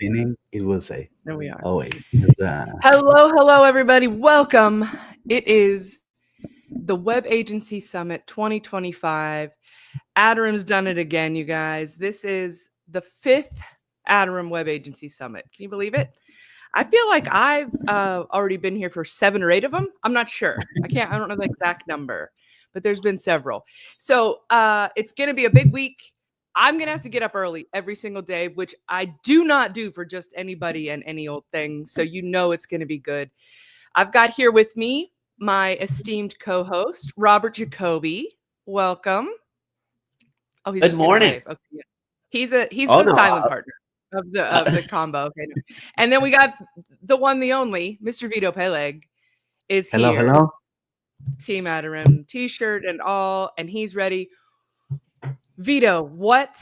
spinning, it will say, There we are. "Oh wait, Hello, everybody. Welcome. It is the Web Agency Summit 2025. Adarum's done it again, you guys. This is the fifth Adarum Web Agency Summit. Can you believe it? I feel like I've already been here for 7 or 8 of them. I'm not sure. I don't know the exact number, but there's been several. So it's going to be a big week. I'm going to have to get up early every single day, which I do not do for just anybody and any old thing. So you know it's going to be good. I've got here with me my esteemed co-host, Robert Jacoby. Welcome. Oh, he's Good just gonna morning. wave. Okay, yeah. He's Oh, the no, silent partner of the combo. Okay. No. And then we got the one, the only, Mr. Vito Peleg is hello, here. hello." Team Adarum t-shirt and all, and he's ready. Vito, what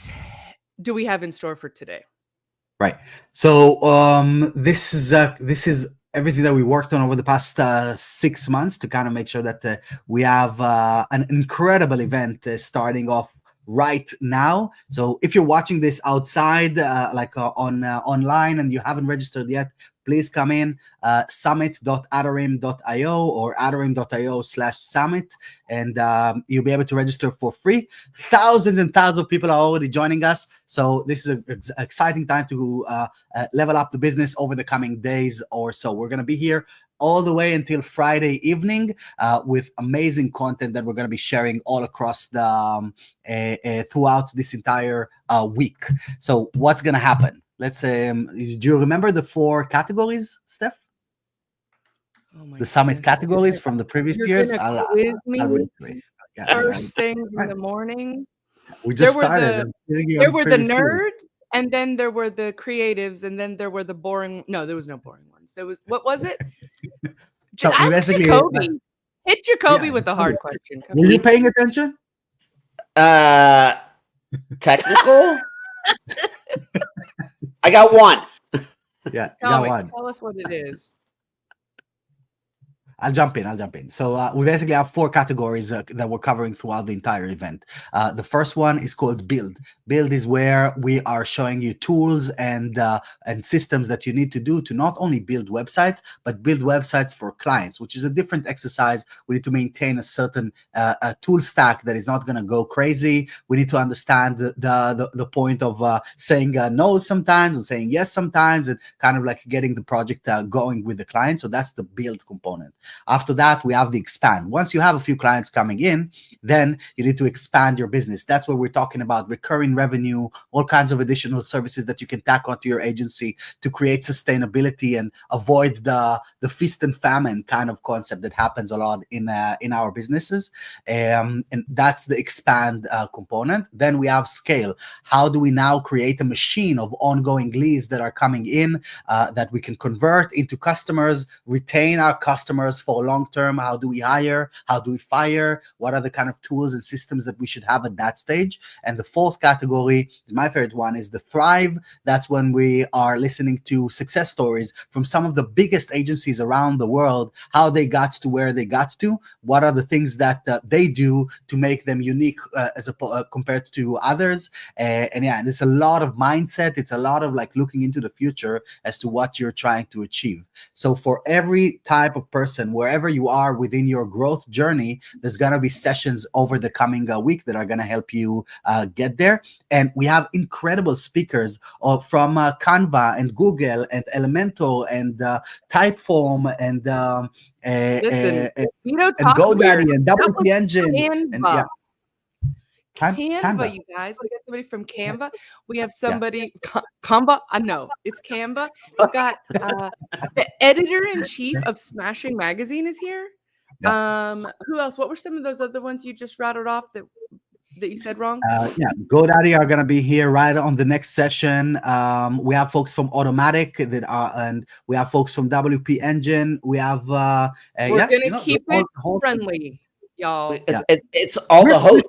do we have in store for today? Right. So this is everything that we worked on over the past 6 months to kind of make sure that we have an incredible event starting off right now. So if you're watching this outside, on online, and you haven't registered yet, please come in summit.adarim.io or adarim.io/summit, and you'll be able to register for free. Thousands and thousands of people are already joining us, so this is an exciting time to level up the business over the coming days or so. We're going to be here all the way until Friday evening with amazing content that we're going to be sharing all across the throughout this entire week. So what's going to happen? Let's do you remember the 4 categories, Steph? Oh my The summit goodness. categories from the previous You're years? gonna quiz me Yeah, first thing in the morning. we just There were started. There were the nerds, and then there were the creatives, and then there were the boring. No, there was no boring ones. There was, what was it? So we Ask basically, Jacoby. Hit Jacoby yeah, with a hard question. Come Were you on. paying attention? Technical? I got one. Yeah, you Tell got me, one. tell us what it is. I'll jump in. So we basically have 4 categories that we're covering throughout the entire event. The first one is called Build. Build is where we are showing you tools and systems that you need to do to not only build websites, but build websites for clients, which is a different exercise. We need to maintain a certain a tool stack that is not going to go crazy. We need to understand the point of saying no sometimes and saying yes sometimes, and kind of like getting the project going with the client. So that's the build component. After that, we have the expand. Once you have a few clients coming in, then you need to expand your business. That's where we're talking about recurring revenue, all kinds of additional services that you can tack onto your agency to create sustainability and avoid the feast and famine kind of concept that happens a lot in our businesses. And that's the expand component. Then we have scale. How do we now create a machine of ongoing leads that are coming in that we can convert into customers, retain our customers for long term? How do we hire? How do we fire? What are the kind of tools and systems that we should have at that stage? And the 4th category is my favorite one, is the thrive. That's when we are listening to success stories from some of the biggest agencies around the world, how they got to where they got to, what are the things that they do to make them unique compared to others. And it's a lot of mindset. It's a lot of like looking into the future as to what you're trying to achieve. So for every type of person, wherever you are within your growth journey, there's going to be sessions over the coming week that are going to help you get there. And we have incredible speakers from Canva and Google and Elementor and Typeform and Listen, and GoDaddy and WP Engine. And yeah. Canva, you guys. We got somebody from Canva. We have somebody Canva. I know it's Canva. We've got the editor-in-chief of Smashing Magazine is here. Who else? What were some of those other ones you just rattled off that you said wrong? GoDaddy are going to be here right on the next session. We have folks from Automatic and we have folks from WP Engine. We have we're gonna keep it friendly. Y'all, it's all the hosts.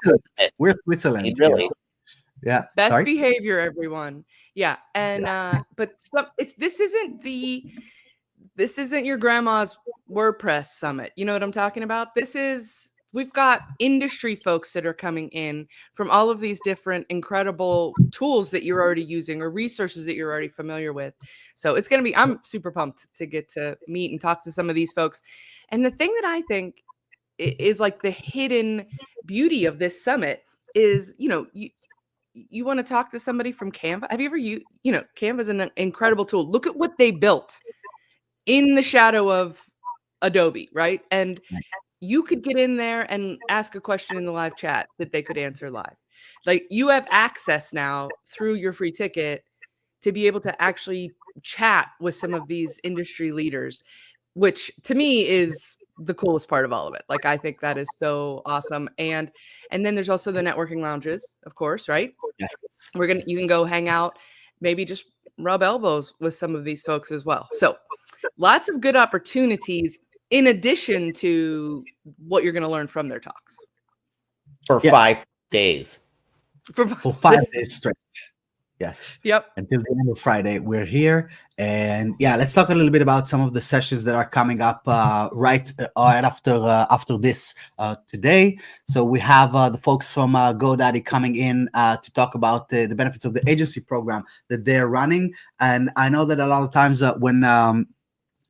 We're Switzerland, really. Yeah. Best behavior, everyone. Yeah, and but this isn't your grandma's WordPress summit. You know what I'm talking about? This is we've got industry folks that are coming in from all of these different incredible tools that you're already using or resources that you're already familiar with. So it's going to be, I'm super pumped to get to meet and talk to some of these folks. And the thing that I think is like the hidden beauty of this summit is, you want to talk to somebody from Canva. Have you ever Canva is an incredible tool. Look at what they built in the shadow of Adobe, right? And you could get in there and ask a question in the live chat that they could answer live. Like, you have access now through your free ticket to be able to actually chat with some of these industry leaders, which to me is the coolest part of all of it. Like, I think that is so awesome. And then there's also the networking lounges, of course, right? Yes. You can go hang out, maybe just rub elbows with some of these folks as well. So lots of good opportunities in addition to what you're going to learn from their talks. For 5 days. For 5 days straight. Yes. Yep. Until the end of Friday, we're here. And yeah, let's talk a little bit about some of the sessions that are coming up right after this today. So we have the folks from GoDaddy coming in to talk about the benefits of the agency program that they're running. And I know that a lot of times when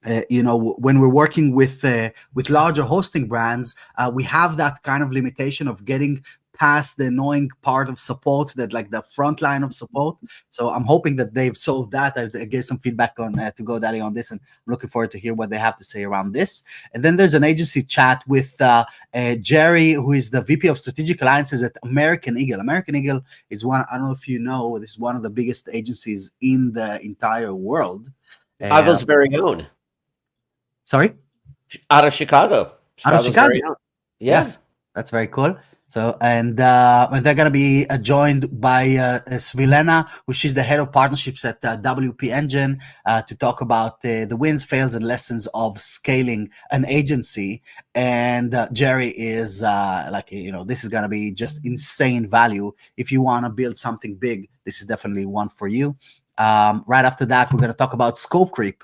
we're working with larger hosting brands, we have that kind of limitation of getting past the annoying part of support, that like the front line of support. So I'm hoping that they've solved that. I gave some feedback on to GoDaddy on this, and I'm looking forward to hear what they have to say around this. And then there's an agency chat with Jerry, who is the VP of Strategic Alliances at American Eagle. American Eagle is one, I don't know if you know, this is one of the biggest agencies in the entire world. Chicago's very own. Sorry? Out of Chicago. Out of Chicago? Very own. Yes, that's very cool. So, and they're going to be joined by Svilena, who she's the head of partnerships at WP Engine, to talk about the wins, fails, and lessons of scaling an agency. And Jerry is this is going to be just insane value. If you want to build something big, this is definitely one for you. Right after that, we're going to talk about scope creep.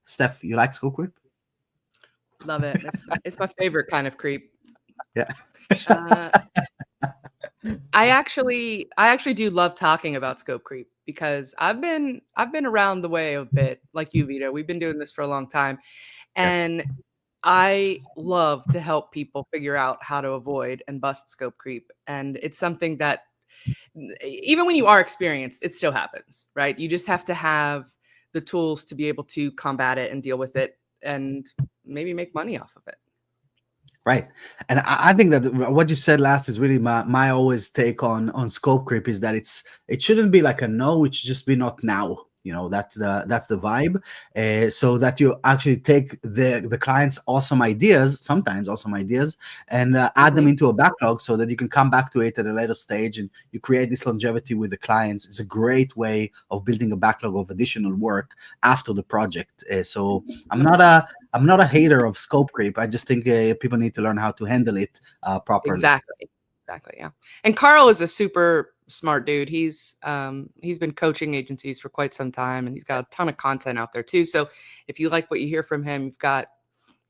Steph, you like scope creep? Love it. It's my favorite kind of creep. Yeah. I actually do love talking about scope creep, because I've been around the way a bit, like you, Vito. We've been doing this for a long time, and yes, I love to help people figure out how to avoid and bust scope creep. And it's something that even when you are experienced, it still happens, right? You just have to have the tools to be able to combat it and deal with it, and maybe make money off of it. Right. And I think that what you said last is really my always take on scope creep, is that it shouldn't be like a no, it should just be not now. That's the vibe. So that you actually take the client's sometimes awesome ideas, and add them into a backlog so that you can come back to it at a later stage, and you create this longevity with the clients. It's a great way of building a backlog of additional work after the project. So I'm not a hater of scope creep. I just think people need to learn how to handle it properly. Exactly. Yeah. And Carl is a super smart dude. He's been coaching agencies for quite some time, and he's got a ton of content out there too. So if you like what you hear from him,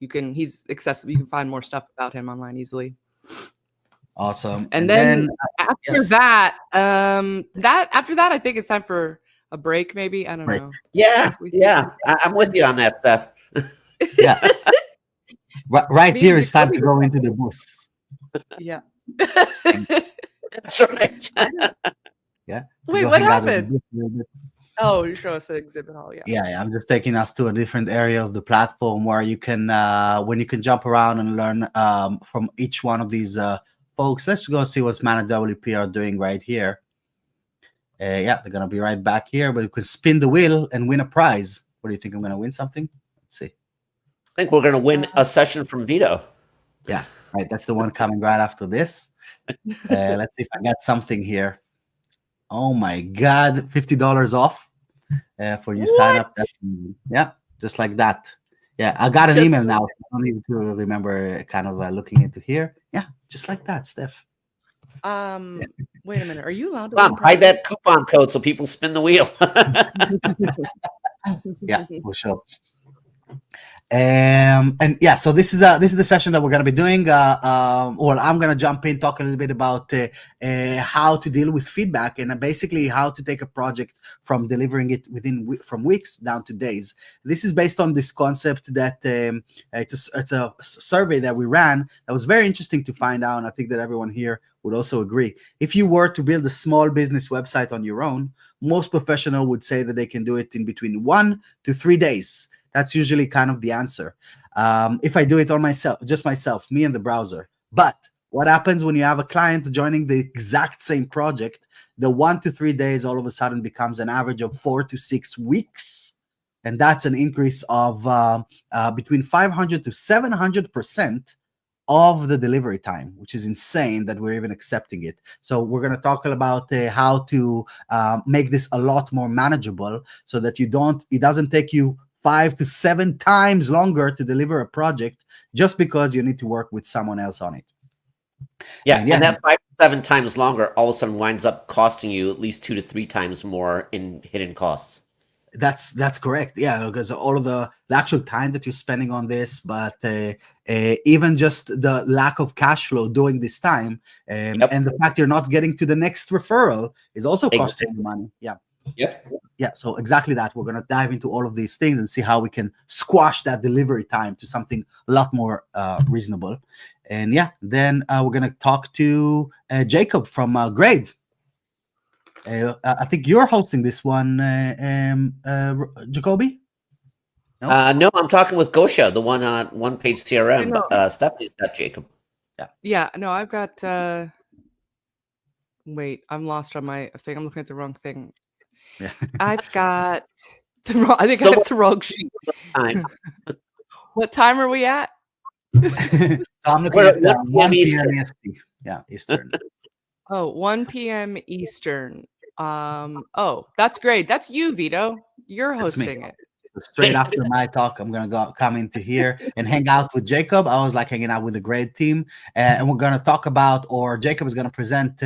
he's accessible. You can find more stuff about him online easily. Awesome. And then after that, I think it's time for a break. Maybe, I don't know. Yeah. I'm with you on that stuff. Yeah. Right here, it's time to go into the booths. Yeah. That's right. Yeah. Wait, what happened? Oh, you show us the exhibit hall. Yeah. Yeah. I'm just taking us to a different area of the platform where you can jump around and learn from each one of these folks. Let's go see what Man at WP are doing right here. They're gonna be right back here, but you can spin the wheel and win a prize. What do you think? I'm gonna win something? Let's see. I think we're gonna win a session from Vito. Yeah, right. That's the one coming right after this. Let's see if I got something here. Oh my God, $50 off for you sign up. Yeah, just like that. Yeah, I got an email now. So I don't need to remember kind of looking into here. Yeah, just like that, Steph. Wait a minute. Are you allowed to hide that coupon code so people spin the wheel? Yeah, for sure. And yeah, so this is the session that we're going to be doing. Well, I'm going to jump in, talk a little bit about how to deal with feedback, and basically how to take a project from delivering it from weeks down to days. This is based on this concept that it's a survey that we ran that was very interesting to find out. And I think that everyone here would also agree. If you were to build a small business website on your own, most professionals would say that they can do it in between 1 to 3 days. That's usually kind of the answer. If I do it on myself, me and the browser. But what happens when you have a client joining the exact same project? The 1 to 3 days all of a sudden becomes an average of 4 to 6 weeks. And that's an increase of between 500 to 700% of the delivery time, which is insane that we're even accepting it. So we're going to talk about how to make this a lot more manageable so that it doesn't take you 5 to 7 times longer to deliver a project just because you need to work with someone else on it. Yeah, and that 5 to 7 times longer all of a sudden winds up costing you at least 2 to 3 times more in hidden costs. That's correct. Yeah, because all of the actual time that you're spending on this, but even just the lack of cash flow during this time, and the fact you're not getting to the next referral is also costing you money. Yeah. Yeah, so exactly that. We're going to dive into all of these things and see how we can squash that delivery time to something a lot more reasonable. And yeah, then we're going to talk to Jacob from Grade. I think you're hosting this one, Jacoby? No, I'm talking with Gosha, the one on One Page CRM. Stephanie's got Jacob. Yeah, no, I've got... Wait, I'm lost on my thing. I'm looking at the wrong thing. Yeah. I've got the wrong. I think I have the wrong sheet. What time are we at? So I'm looking at 1 p.m. EST. Yeah, Eastern. 1 p.m. Eastern. Oh, that's great. That's you, Vito. You're hosting it. So straight after my talk, I'm gonna come into here and hang out with Jacob. I was like hanging out with the Grade team, and we're gonna talk about, or Jacob is gonna present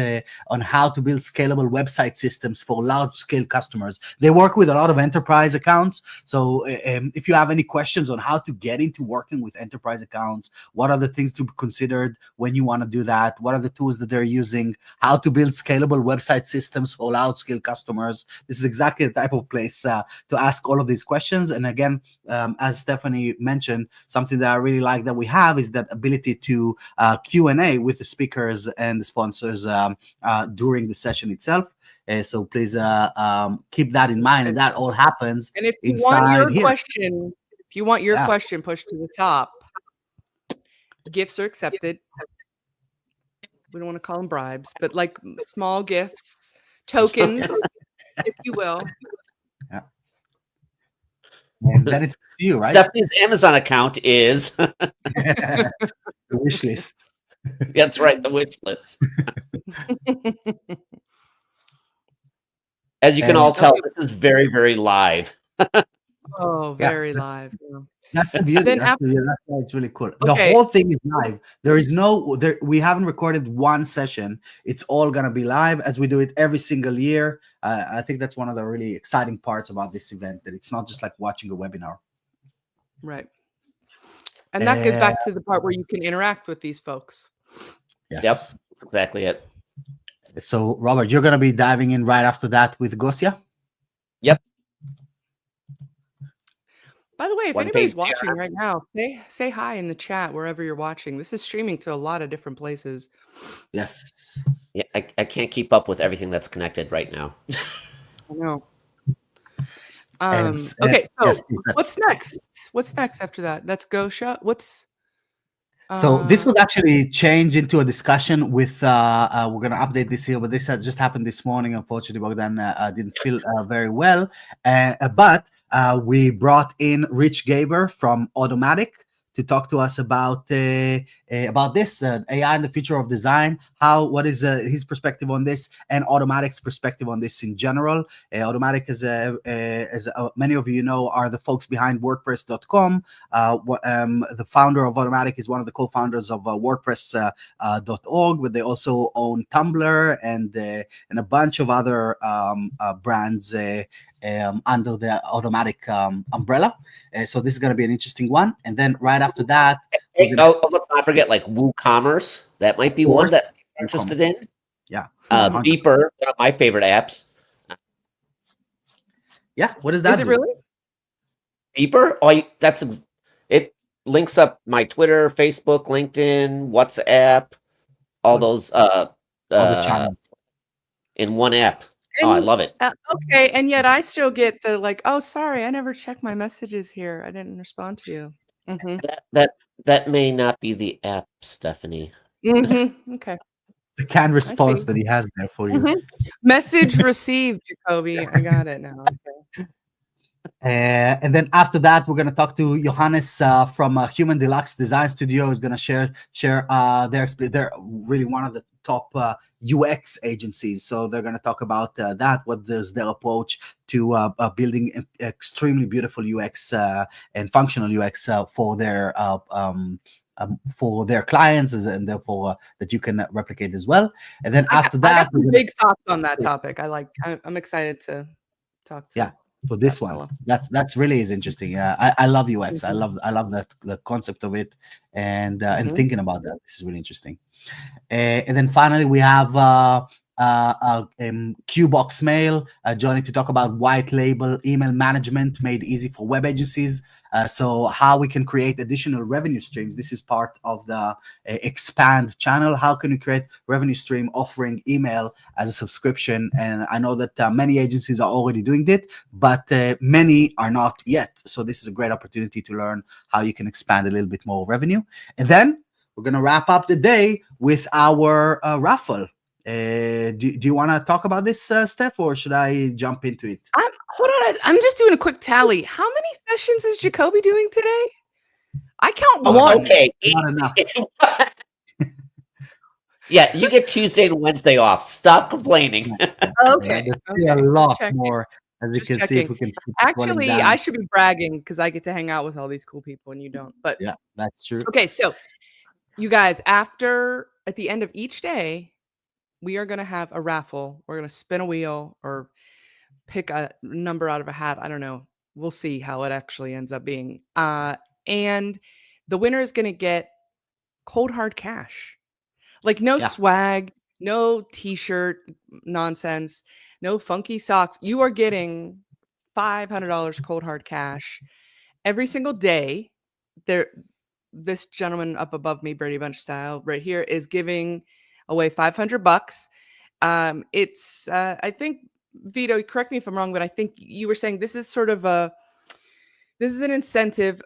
on how to build scalable website systems for large-scale customers. They work with a lot of enterprise accounts, so if you have any questions on how to get into working with enterprise accounts, what are the things to be considered when you want to do that? What are the tools that they're using? How to build scalable website systems for large-scale customers? This is exactly the type of place to ask all of these questions. And again, as Stephanie mentioned, something that I really like that we have is that ability to Q&A with the speakers and the sponsors during the session itself. So please keep that in mind, and that all happens. And if you want your question pushed to the top, gifts are accepted. We don't want to call them bribes, but like small gifts, tokens, if you will. Yeah. And then it's you, right? Stephanie's Amazon account is the wish list. That's right, the wish list. As you can all tell, this is very, very live. Very live. Yeah. That's the beauty. That's why it's really cool. The whole thing is live. We haven't recorded one session. It's all gonna be live as we do it every single year. I think that's one of the really exciting parts about this event, that it's not just like watching a webinar. Right. And that goes back to the part where you can interact with these folks. Yes. Yep, that's exactly it. So, Robert, you're gonna be diving in right after that with Gosia? Yep. By the way, if anybody's watching right now, say hi in the chat wherever you're watching. This is streaming to a lot of different places. Yes. Yeah, I can't keep up with everything that's connected right now. I know. Okay, so what's next? What's next after that? That's Gosha. So this will actually change into a discussion with, we're going to update this here, but this had just happened this morning. Unfortunately, Bogdan didn't feel very well. But we brought in Rich Gaber from Automatic to talk to us about about this AI and the future of design. What is his perspective on this, and Automatic's perspective on this in general. Automatic, as many of you know, are the folks behind WordPress.com. The founder of Automatic is one of the co-founders of WordPress.org, but they also own Tumblr and a bunch of other brands under the Automatic umbrella. So this is going to be an interesting one. And then right after that, let's not forget like WooCommerce. That might be one that I'm interested in. Yeah. Beeper, one of my favorite apps. Yeah. What does that do? Is it really? Beeper? It links up my Twitter, Facebook, LinkedIn, WhatsApp, all those all the channels in one app. I love it. Okay, and yet I still get the like, oh, sorry, I never checked my messages here. I didn't respond to you. That may not be the app, Stephanie. Okay. The canned response that he has there for you. Message received, Jacoby. I got it now. Okay. And then after that, we're going to talk to Johannes from Human Deluxe Design Studio. Is going to share they're really one of the top UX agencies. So they're going to talk about that. What is their approach to building extremely beautiful UX and functional UX for their clients, and therefore that you can replicate as well. And then after that, I got some big thoughts on that topic. I'm excited to talk to. Yeah. For this one, that's really is interesting. Yeah, I love UX. I love that the concept of it, and thinking about that. This is really interesting. And then finally, we have Qbox Mail joining to talk about white label email management made easy for web agencies. So how we can create additional revenue streams. This is part of the expand channel. How can we create revenue stream offering email as a subscription? And I know that many agencies are already doing it, but many are not yet. So this is a great opportunity to learn how you can expand a little bit more revenue. And then we're going to wrap up the day with our raffle. Do you want to talk about this, Steph, or should I jump into it? Hold on. I'm just doing a quick tally. How many sessions is Jacoby doing today? I count one. Okay. Not enough. Yeah, you get Tuesday and Wednesday off. Stop complaining. Okay. A lot more. As you can see, if we can actually, I should be bragging because I get to hang out with all these cool people and you don't. But yeah, that's true. Okay, so you guys, at the end of each day, we are going to have a raffle. We're going to spin a wheel or pick a number out of a hat. I don't know. We'll see how it actually ends up being. And the winner is going to get cold hard cash. Like no swag, no t-shirt nonsense, no funky socks. You are getting $500 cold hard cash every single day. This gentleman up above me, Brady Bunch style, right here, is giving away $500. It's I think, Vito, correct me if I'm wrong, but I think you were saying this is sort of an incentive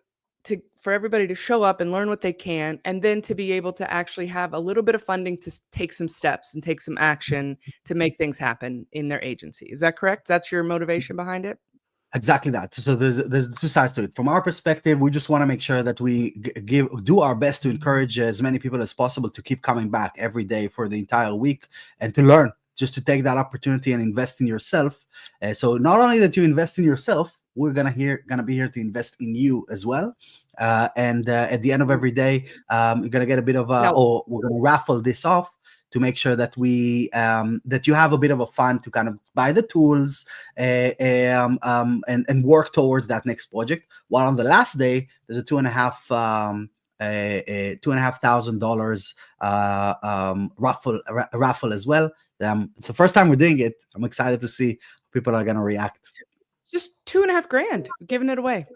for everybody to show up and learn what they can, and then to be able to actually have a little bit of funding to take some steps and take some action to make things happen in their agency. Is that correct? That's your motivation behind it? Exactly that. So there's two sides to it. From our perspective, we just want to make sure that we do our best to encourage as many people as possible to keep coming back every day for the entire week and to learn, just to take that opportunity and invest in yourself. So not only that you invest in yourself, we're gonna be here to invest in you as well. And at the end of every day, you're gonna get a bit of we're gonna raffle this off to make sure that that you have a bit of a fun to kind of buy the tools and work towards that next project. While on the last day, there's a $2,500 raffle as well. It's the first time we're doing it. I'm excited to see how people are gonna react. Just $2,500 giving it away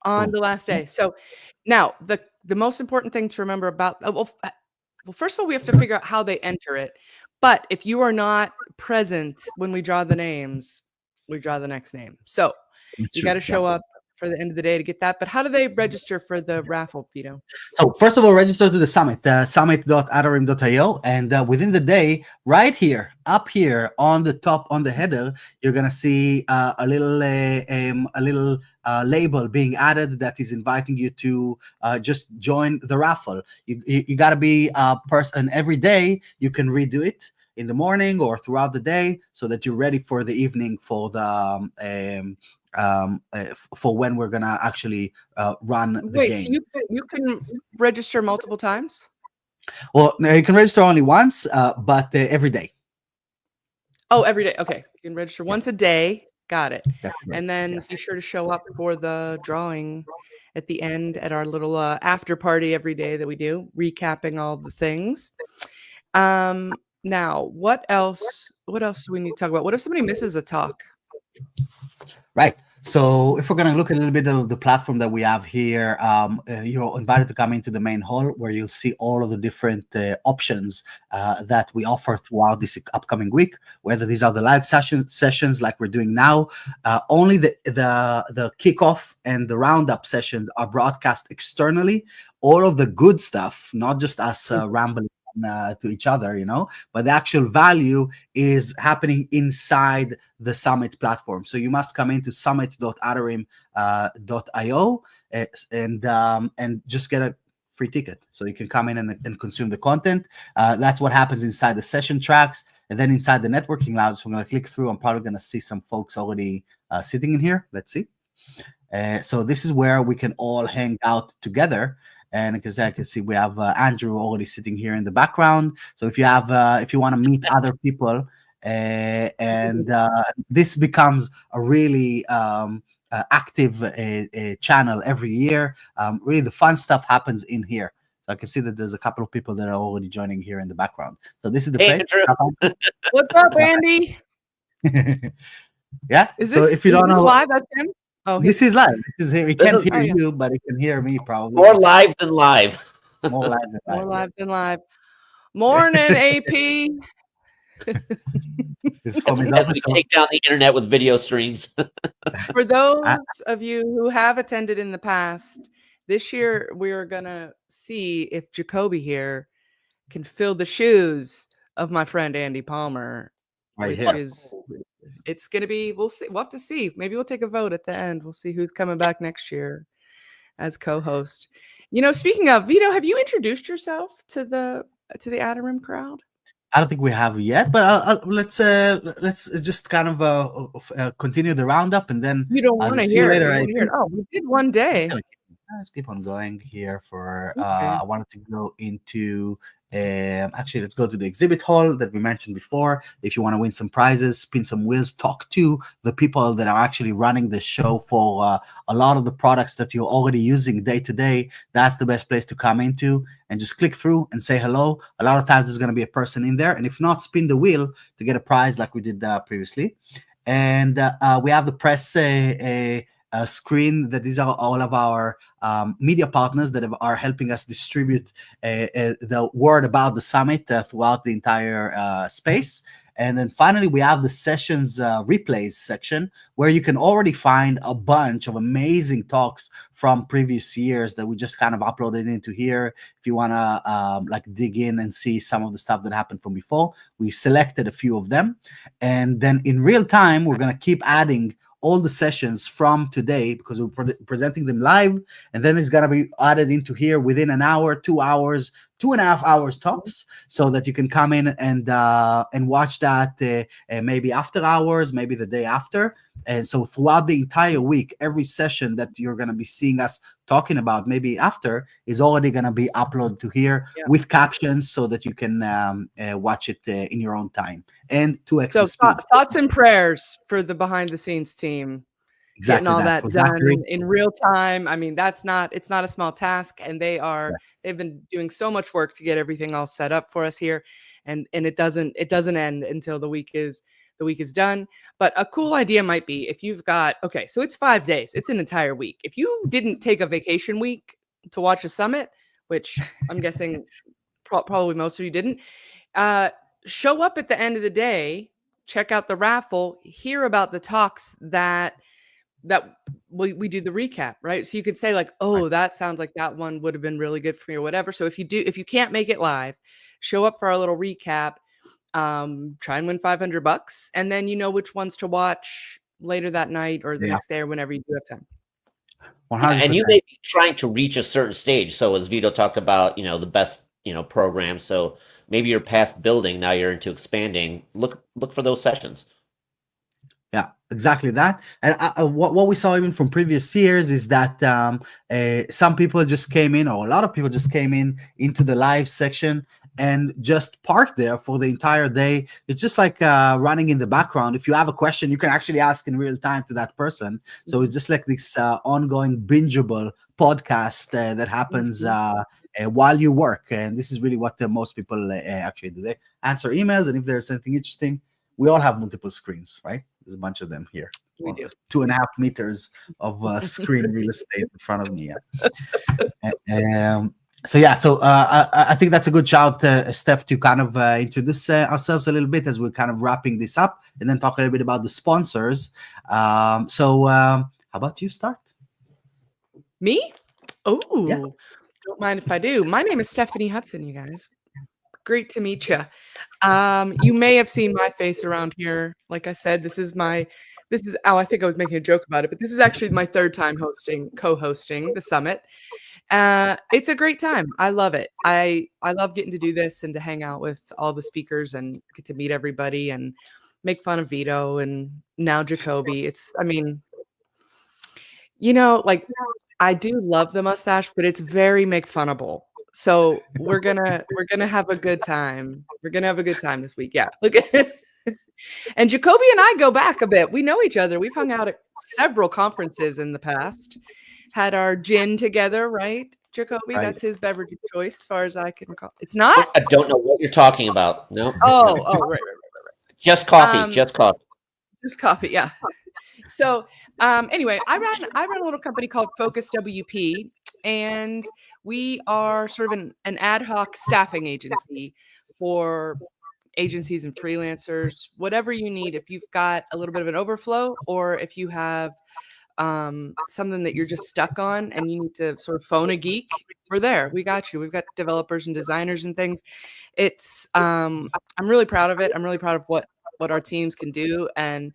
on the last day. So now the most important thing to remember about well, first of all, we have to figure out how they enter it. But if you are not present when we draw the names, we draw the next name. So you got to show up for the end of the day to get that. But how do they register for the raffle, Vito? So first of all, register to the summit, summit.adarim.io, and within the day, right here, up here on the top, on the header, you're gonna see a little label being added that is inviting you to just join the raffle. You gotta be a person every day. You can redo it in the morning or throughout the day, so that you're ready for the evening for the for when we're gonna actually run the Wait, game. so you can register multiple times? Well, no, you can register only once, but every day. Oh, every day. Okay, you can register once a day. Got it. That's right. And then Yes. be sure to show up for the drawing at the end at our little after party every day that we do, recapping all the things. Now, what else do we need to talk about? What if somebody misses a talk? Right. So if we're going to look a little bit of the platform that we have here, you're invited to come into the main hall where you'll see all of the different options that we offer throughout this upcoming week, whether these are the live sessions like we're doing now. Only the kickoff and the roundup sessions are broadcast externally. All of the good stuff, not just us rambling to each other, but the actual value is happening inside the Summit platform. So you must come into summit.adarim.io and just get a free ticket. So you can come in and consume the content. That's what happens inside the session tracks. And then inside the networking lounge, I'm going to click through. I'm probably going to see some folks already sitting in here. Let's see. So this is where we can all hang out together. And because I can see we have Andrew already sitting here in the background. So if you want to meet other people, and this becomes a really active channel every year. Really, the fun stuff happens in here. So I can see that there's a couple of people that are already joining here in the background. So this is the place. Andrew. What's up, Andy? Yeah. Is so this, if you don't know, live? That's him. Oh, this is live. This is here. He can't hear yeah. you, but he can hear me probably. More live than live. More live than live. More live than live. Morning, AP. As we take down the internet with video streams. For those of you who have attended in the past, this year we're gonna see if Jacoby here can fill the shoes of my friend Andy Palmer. Right which here. is it's gonna be, we'll see. We'll have to see. Maybe we'll take a vote at the end. We'll see who's coming back next year as co-host. Speaking of, Vito, have you introduced yourself to the Adarim crowd? I don't think we have yet, but let's just kind of continue the roundup, and then you don't want to hear it. Oh, we did one day. Let's keep on going here for I wanted to go into actually let's go to the exhibit hall that we mentioned before. If you want to win some prizes, spin some wheels, talk to the people that are actually running the show for a lot of the products that you're already using day to day, that's the best place to come into and just click through and say hello. A lot of times there's going to be a person in there, and if not, spin the wheel to get a prize like we did previously. And we have the press screen that these are all of our media partners that are helping us distribute the word about the summit throughout the entire space. And then finally, we have the sessions replays section where you can already find a bunch of amazing talks from previous years that we just kind of uploaded into here. If you want to like dig in and see some of the stuff that happened from before, we selected a few of them. And then in real time, we're going to keep adding all the sessions from today because we're presenting them live, and then it's going to be added into here within an hour, 2 hours, 2.5 hours tops, so that you can come in and watch that maybe after hours, maybe the day after. And so throughout the entire week, every session that you're going to be seeing us talking about maybe after is already going to be uploaded to here with captions so that you can watch it in your own time and 2x the speed. Thoughts and prayers for the behind the scenes team. Exactly, getting all that done in real time. I mean, it's not a small task, and they've been doing so much work to get everything all set up for us here, and it doesn't end until the week is done. But a cool idea might be if you've got, so it's 5 days, it's an entire week. If you didn't take a vacation week to watch a summit, which I'm guessing probably most of you didn't, show up at the end of the day, check out the raffle, hear about the talks that that we do the recap, right? So you could say like, oh, that sounds like that one would have been really good for me or whatever. So if you can't make it live, show up for our little recap, try and win $500, and then you know which ones to watch later that night or the next day or whenever you do have time. 100%. And you may be trying to reach a certain stage. So as Vito talked about, the best, program. So maybe you're past building, now you're into expanding. Look for those sessions. Yeah, exactly that. And what we saw even from previous years is that some people just came in, or a lot of people just came into the live section and just parked there for the entire day. It's just like running in the background. If you have a question, you can actually ask in real time to that person. So it's just like this ongoing bingeable podcast that happens while you work. And this is really what most people actually do. They answer emails, and if there's something interesting, we all have multiple screens, right? There's a bunch of them here. We do. 2.5 meters of screen real estate in front of me. So I think that's a good shout, Steph, to kind of introduce ourselves a little bit as we're kind of wrapping this up, and then talk a little bit about the sponsors. How about you start? Me? Oh, yeah. Don't mind if I do. My name is Stephanie Hudson, you guys. Great to meet you. You may have seen my face around here. Like I said, I think I was making a joke about it, but this is actually my third time co-hosting the summit. It's a great time. I love it. I love getting to do this and to hang out with all the speakers and get to meet everybody and make fun of Vito and now Jacoby. I do love the mustache, but it's very make funnable. So we're gonna have a good time. We're gonna have a good time this week. Yeah. Look at and Jacoby and I go back a bit. We know each other. We've hung out at several conferences in the past. Had our gin together, right? Jacoby, right. That's his beverage of choice, as far as I can recall. It's not? I don't know what you're talking about. No. Right. Just coffee. Just coffee. Yeah. So anyway, I run a little company called Focus WP, and we are sort of an ad hoc staffing agency for agencies and freelancers, whatever you need. If you've got a little bit of an overflow, or if you have something that you're just stuck on and you need to sort of phone a geek, we're there. We got you. We've got developers and designers and things. It's I'm really proud of it. I'm really proud of what our teams can do, and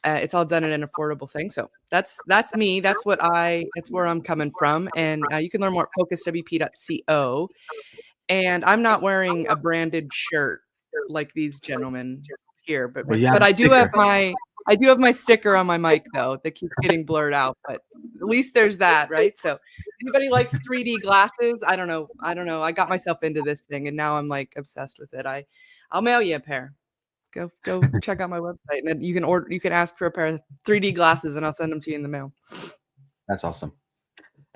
it's all done at an affordable thing. So that's me. That's where I'm coming from. And you can learn more at focuswp.co. And I'm not wearing a branded shirt like these gentlemen here, but I do have my sticker on my mic though that keeps getting blurred out. But at least there's that, right? So anybody likes 3D glasses? I don't know. I got myself into this thing and now I'm like obsessed with it. I'll mail you a pair. Go check out my website, and then you can ask for a pair of 3D glasses and I'll send them to you in the mail. That's awesome.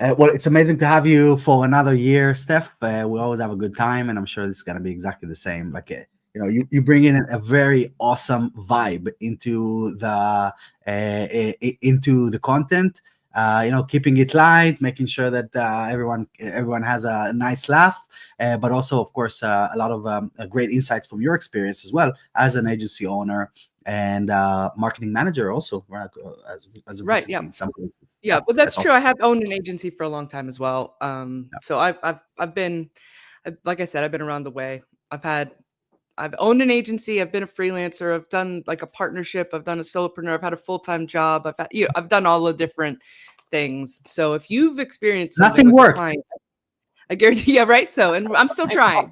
Well, it's amazing to have you for another year, Steph. We always have a good time, and I'm sure this is going to be exactly the same. Like, you bring in a very awesome vibe into the content. Keeping it light, making sure that everyone has a nice laugh, but also, of course, a lot of great insights from your experience as well as an agency owner and marketing manager, also as a right. Yeah. in some places. Yeah, but that's true. I have owned an agency for a long time as well. So I've been, like I said, I've been around the way. I've owned an agency. I've been a freelancer. I've done like a partnership. I've done a solopreneur. I've had a full-time job. I've done all the different things. So if you've experienced nothing with worked, a client, I guarantee. Yeah, right. So, and I'm still trying.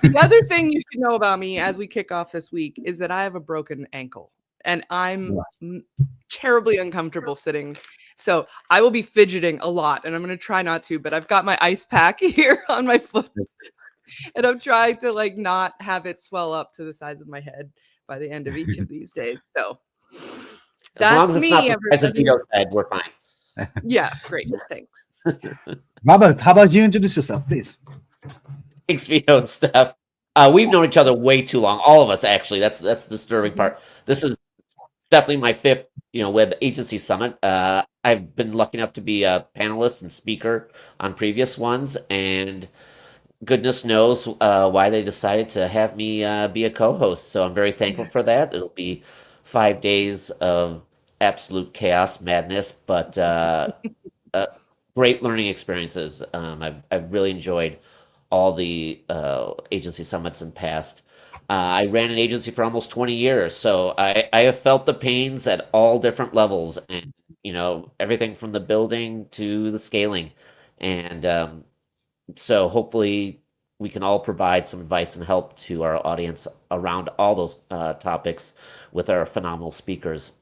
The other thing you should know about me as we kick off this week is that I have a broken ankle, and I'm terribly uncomfortable sitting. So I will be fidgeting a lot, and I'm going to try not to. But I've got my ice pack here on my foot. And I'm trying to like not have it swell up to the size of my head by the end of each of these days. So as long as it's not the size of Vito's head, we're fine. Yeah, great. Thanks. Robert, how about you introduce yourself, please? Thanks, Vito and Steph. We've known each other way too long. All of us, actually. That's the disturbing part. This is definitely my fifth, web agency summit. I've been lucky enough to be a panelist and speaker on previous ones, and goodness knows why they decided to have me be a co-host. So I'm very thankful for that. It'll be 5 days of absolute chaos, madness, but great learning experiences. I've really enjoyed all the agency summits in past. I ran an agency for almost 20 years, so I have felt the pains at all different levels, and everything from the building to the scaling, and so hopefully we can all provide some advice and help to our audience around all those topics with our phenomenal speakers.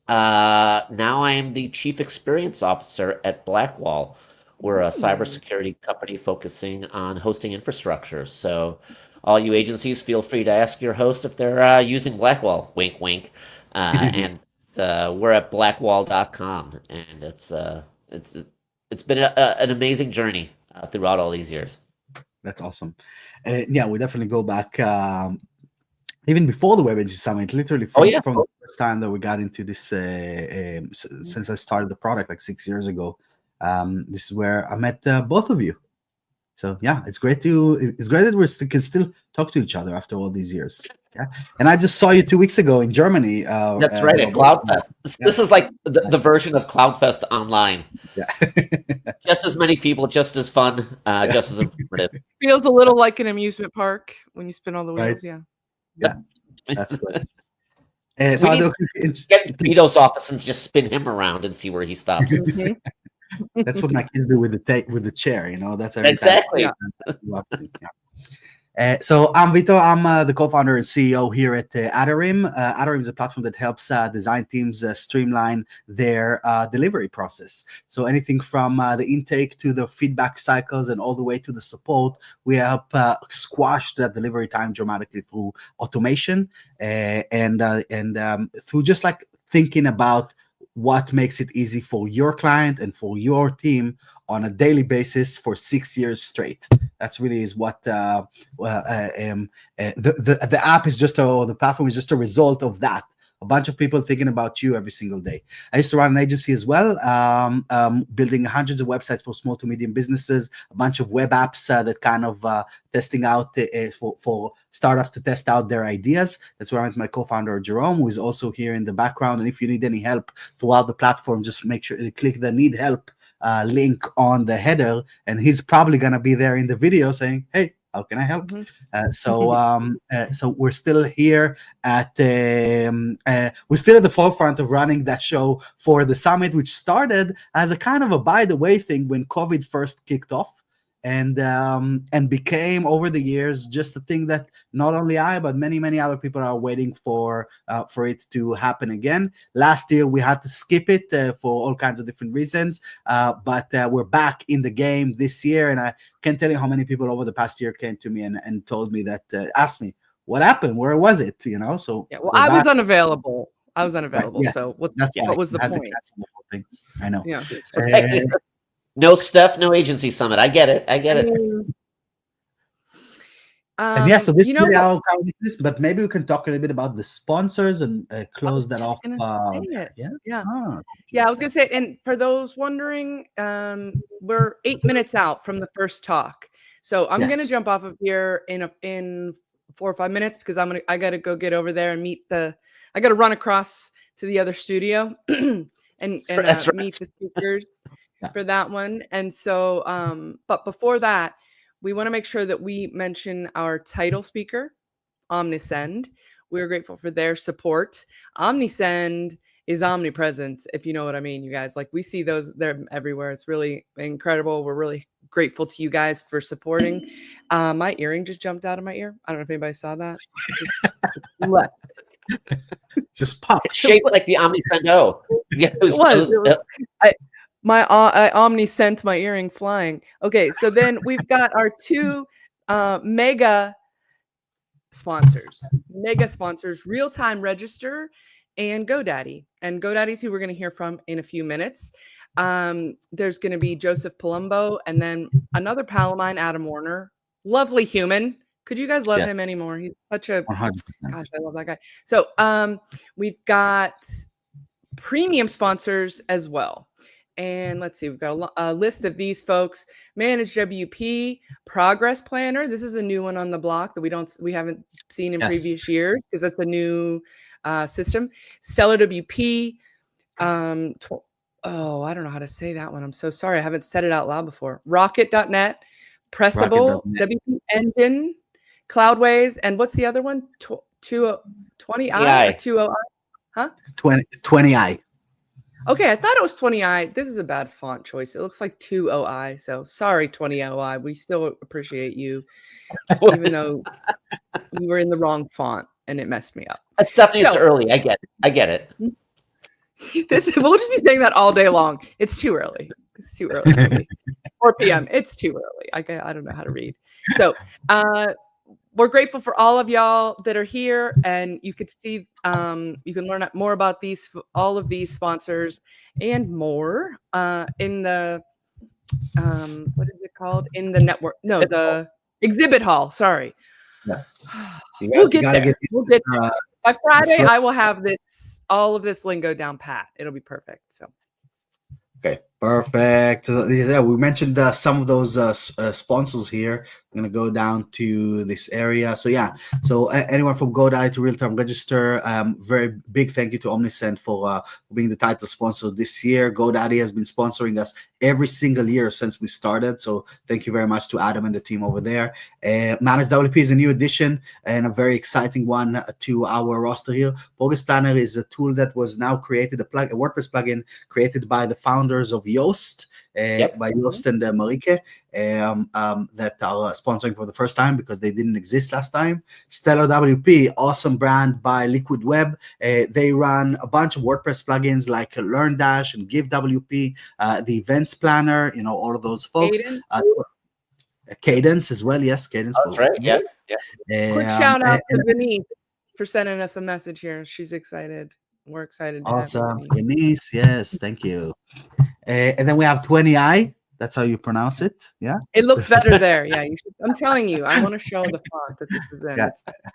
Now I am the Chief Experience Officer at Blackwall. We're a cybersecurity company focusing on hosting infrastructure. So, all you agencies, feel free to ask your host if they're using Blackwall. Wink, wink. And we're at blackwall.com, and it's been an amazing journey throughout all these years. That's awesome. Yeah, we definitely go back even before the Web Agency Summit, literally from the first time that we got into this, since I started the product like 6 years ago. This is where I met both of you. So yeah, it's great that we can still talk to each other after all these years. Yeah, and I just saw you 2 weeks ago in Germany. That's right, at CloudFest. This is like the version of CloudFest online. Yeah, just as many people, just as fun, just as informative. Feels a little like an amusement park when you spin all the wheels. Right. Yeah, that's good. So we need to get into Vito's office and just spin him around and see where he stops. That's what my kids do with the chair. That's exactly. So I'm Vito. I'm the co-founder and CEO here at Adarim. Adarim is a platform that helps design teams streamline their delivery process. So anything from the intake to the feedback cycles and all the way to the support, we help squash that delivery time dramatically through automation and through just like thinking about what makes it easy for your client and for your team on a daily basis for 6 years straight. That's really is what the app is just, or the platform is just a result of that. A bunch of people thinking about you every single day. I used to run an agency as well, building hundreds of websites for small to medium businesses, a bunch of web apps that kind of testing out for startups to test out their ideas. That's where I met my co-founder, Jerome, who is also here in the background. And if you need any help throughout the platform, just make sure you click the need help link on the header, and he's probably going to be there in the video saying, hey, how can I help? So we're still here at we're still at the forefront of running that show for the summit, which started as a kind of a by the way thing when COVID first kicked off, and became over the years just a thing that not only I but many other people are waiting for it to happen again. Last year we had to skip it for all kinds of different reasons, but we're back in the game this year, and I can't tell you how many people over the past year came to me and told me that, asked me what happened, where was it, So yeah, well, I was unavailable. Right, yeah. So what was the point? The whole thing. I know. Yeah. No stuff, no agency summit. I get it. And yeah, so this is our this, but maybe we can talk a little bit about the sponsors and close that off. Yeah, I was gonna say, and for those wondering, we're 8 minutes out from the first talk, so I'm gonna jump off of here in 4 or 5 minutes because I gotta go get over there and I gotta run across to the other studio and meet the speakers for that one. And so, but before that, we want to make sure that we mention our title speaker, Omnisend. We're grateful for their support. Omnisend is omnipresent, if you know what I mean, you guys. Like, we see those, they're everywhere. It's really incredible. We're really grateful to you guys for supporting. My earring just jumped out of my ear. I don't know if anybody saw that. Just popped. It's shaped like the Omnisend O. Yeah, it was. I Omni sent my earring flying. Okay, so then we've got our two mega sponsors, Real Time Register and GoDaddy. And GoDaddy's who we're going to hear from in a few minutes. There's going to be Joseph Palumbo and then another pal of mine, Adam Warner. Lovely human. Could you guys love him anymore? He's such a 100%. Gosh, I love that guy. So we've got premium sponsors as well. And let's see, we've got a list of these folks. Managed WP, Progress Planner. This is a new one on the block that we haven't seen in previous years because that's a new system. Stellar WP, I don't know how to say that one. I'm so sorry. I haven't said it out loud before. Rocket.net, Pressable, Rocket.net. WP Engine, Cloudways, and what's the other one? 20i or 20i? Huh? 20i. Okay, I thought it was 20i. This is a bad font choice. It looks like 20i. So sorry, 20i. We still appreciate you, even though we were in the wrong font and it messed me up. It's definitely it's early. I get it. We'll just be saying that all day long. It's too early. It's too early for me. 4 p.m. It's too early. I don't know how to read. So we're grateful for all of y'all that are here, and you could see you can learn more about all of these sponsors and more in the what is it called? In the network? No, the exhibit hall. Sorry. Yes. We'll get there. We'll get there. By Friday, I will have all of this lingo down pat. It'll be perfect. So. Okay, perfect. Yeah, we mentioned some of those sponsors here. I'm gonna go down to this area. So yeah, so anyone from GoDaddy to Real Time Register, very big thank you to Omnisend for being the title sponsor this year. GoDaddy has been sponsoring us every single year since we started. So thank you very much to Adam and the team over there. Manage WP is a new addition and a very exciting one to our roster here. Progress Planner is a tool that was now created, a WordPress plugin created by the founders of Yoast. By Yoast and Marike, that are sponsoring for the first time because they didn't exist last time. Stellar WP, awesome brand by Liquid Web. They run a bunch of WordPress plugins like LearnDash and Give WP, the Events Planner, all of those folks. Cadence as well, yes, Cadence. That's right. Yeah. Quick shout out to Denise for sending us a message here. She's excited. We're excited. Awesome, Denise. Yes, thank you. And then we have 20i. That's how you pronounce it. Yeah. It looks better there. Yeah. You should. I'm telling you, I want to show the font that this is in. Yeah.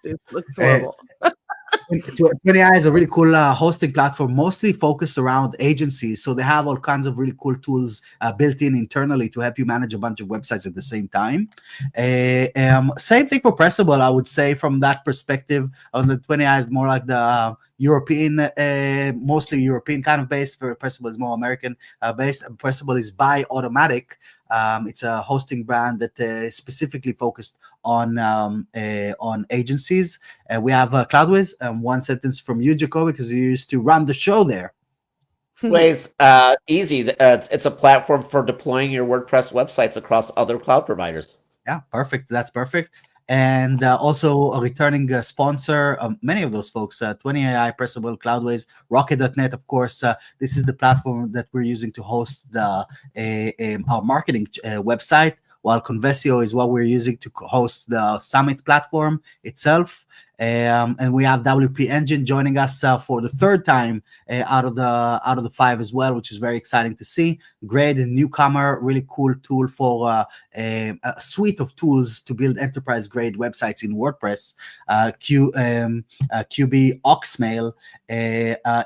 It looks horrible. 20i is a really cool hosting platform, mostly focused around agencies. So they have all kinds of really cool tools built in internally to help you manage a bunch of websites at the same time. Same thing for Pressable, I would say, from that perspective. On the 20i is more like the European, mostly European kind of based. For Pressable is more American based. Pressable is by Automatic. It's a hosting brand that is specifically focused on agencies. We have Cloudways. One sentence from you, Jacoby, because you used to run the show there. Ways, easy. It's a platform for deploying your WordPress websites across other cloud providers. Yeah, perfect. That's perfect. And also a returning sponsor, many of those folks, 20ai, Pressable, Cloudways, Rocket.net, of course. This is the platform that we're using to host our marketing website, while Conversio is what we're using to host the Summit platform itself. And we have WP Engine joining us for the third time out of the 5 as well, which is very exciting to see. Great newcomer, really cool tool for a suite of tools to build enterprise-grade websites in WordPress. QB Oxmail,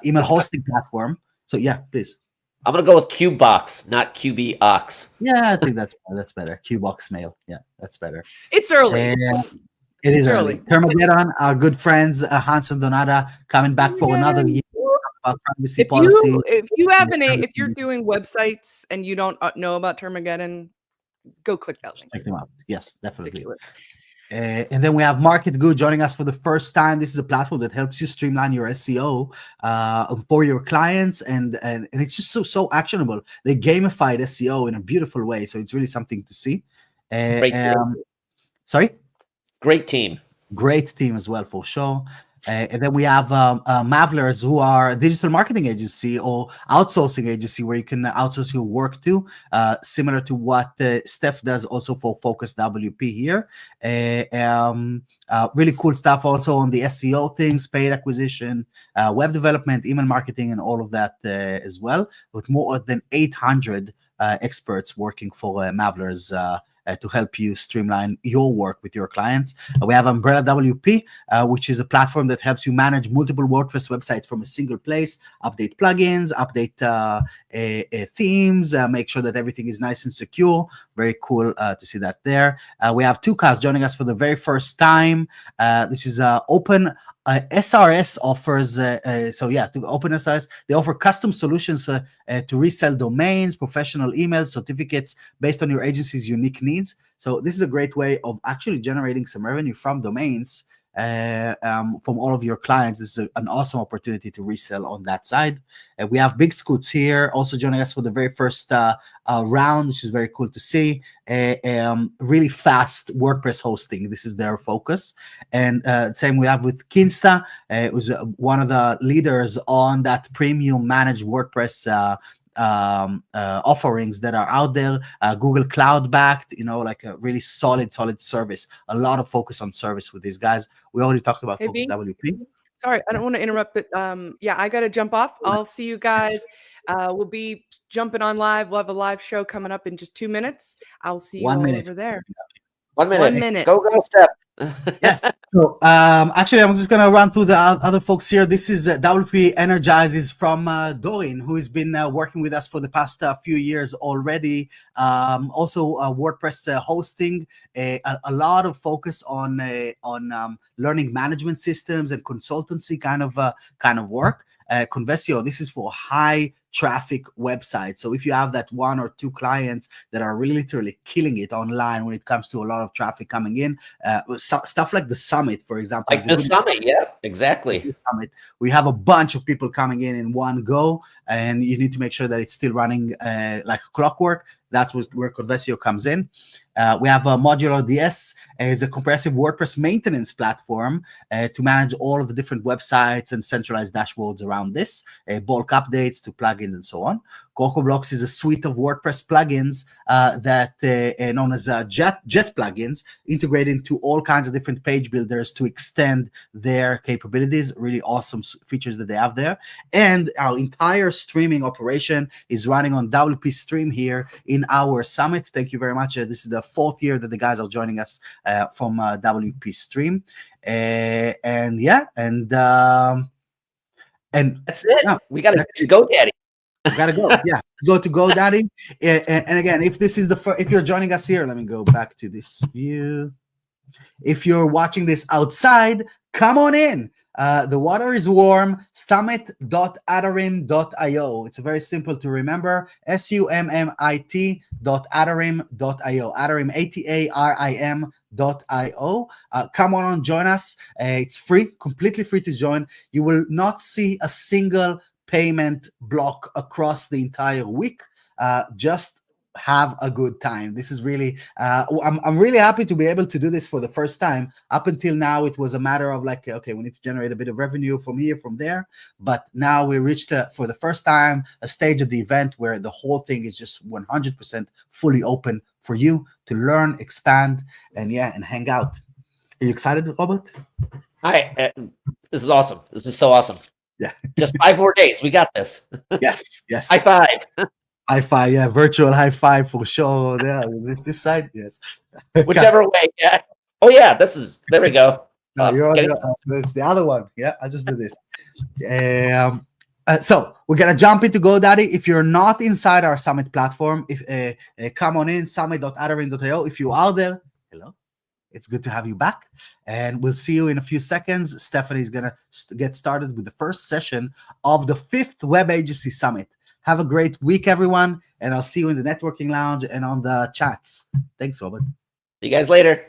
email hosting platform. So yeah, please. I'm gonna go with Qbox, not QB Ox. Yeah, I think that's better. Qbox Mail. Yeah, that's better. It's early. It is early. Termageddon, our good friends Hans and Donata coming back for another year about privacy policy. If you're doing websites and you don't know about Termageddon, go click that link. Check them out. Yes, definitely. And then we have Market Goo joining us for the first time. This is a platform that helps you streamline your SEO for your clients, and it's just so actionable. They gamified SEO in a beautiful way, so it's really something to see. Sorry? Great team. Great team as well, for sure. And then we have Mavlers, who are a digital marketing agency or outsourcing agency where you can outsource your work to, similar to what Steph does also for Focus WP here. Really cool stuff also on the SEO things, paid acquisition, web development, email marketing, and all of that as well, with more than 800 experts working for Mavlers to help you streamline your work with your clients. We have Umbrella WP, which is a platform that helps you manage multiple WordPress websites from a single place, update plugins, update themes, make sure that everything is nice and secure. Very cool to see that there. We have Tukas joining us for the very first time. This is open SRS offers, to open SRS, they offer custom solutions to resell domains, professional emails, certificates based on your agency's unique needs. So this is a great way of actually generating some revenue from domains from all of your clients. This is an awesome opportunity to resell on that side. We have Big Scoots here also joining us for the very first round, which is very cool to see. Really fast WordPress hosting. This is their focus. And same we have with Kinsta. It was one of the leaders on that premium managed WordPress offerings that are out there. Google Cloud backed, like a really solid service. A lot of focus on service with these guys. We already talked about Hey, Focus B. WP. Sorry, I don't want to interrupt, but I got to jump off. I'll see you guys. We'll be jumping on live. We'll have a live show coming up in just 2 minutes. I'll see you 1 all minute. over there. 1 minute. 1 minute. Go, Steph. Yes. So actually, I'm just going to run through the other folks here. This is WP Energizes from Dorin, who has been working with us for the past few years already. Also, WordPress hosting, a lot of focus on learning management systems and consultancy kind of work. Conversio, this is for high traffic websites. So if you have that 1 or 2 clients that are really literally killing it online when it comes to a lot of traffic coming in, stuff like the summit, for example. Like the summit, yeah, exactly. The summit, we have a bunch of people coming in one go, and you need to make sure that it's still running like clockwork. That's where Conversio comes in. We have a Modular DS. It's a comprehensive WordPress maintenance platform to manage all of the different websites and centralized dashboards around this, bulk updates to plugins and so on. CocoBlocks is a suite of WordPress plugins that known as Jet plugins, integrate into all kinds of different page builders to extend their capabilities. Really awesome features that they have there. And our entire streaming operation is running on WP Stream here in our summit. Thank you very much. This is the 4th year that the guys are joining us from WP Stream. And that's it. Yeah, we got to go, Daddy. Gotta go. Yeah, go to GoDaddy. And again, if this is if you're joining us here, let me go back to this view. If you're watching this outside, come on in. The water is warm. Summit.adarim.io. It's very simple to remember. summit.adarim.io. Adarim, ATARIM.io. Come on and join us. It's free, completely free to join. You will not see a single payment block across the entire week. Just have a good time. This is really I'm really happy to be able to do this for the first time. Up until now, it was a matter of like, okay, we need to generate a bit of revenue from here, from there. But now we reached for the first time a stage of the event where the whole thing is just 100% fully open for you to learn, expand, and hang out. Are you excited, Robert? Hi, this is awesome. This is so awesome. Yeah. Just 5 more days. We got this. Yes. High five. High five, yeah, virtual high five for sure. Yeah, this side, yes. Whichever way, yeah. Oh yeah, there we go. No, you're on it's the other one. Yeah, I just do this. So we're gonna jump into GoDaddy. If you're not inside our Summit platform, come on in, summit.adarim.io. If you are there, hello. It's good to have you back, and we'll see you in a few seconds. Stephanie's gonna get started with the first session of the 5th Web Agency Summit. Have a great week, everyone, and I'll see you in the networking lounge and on the chats. Thanks, Robert. See you guys later.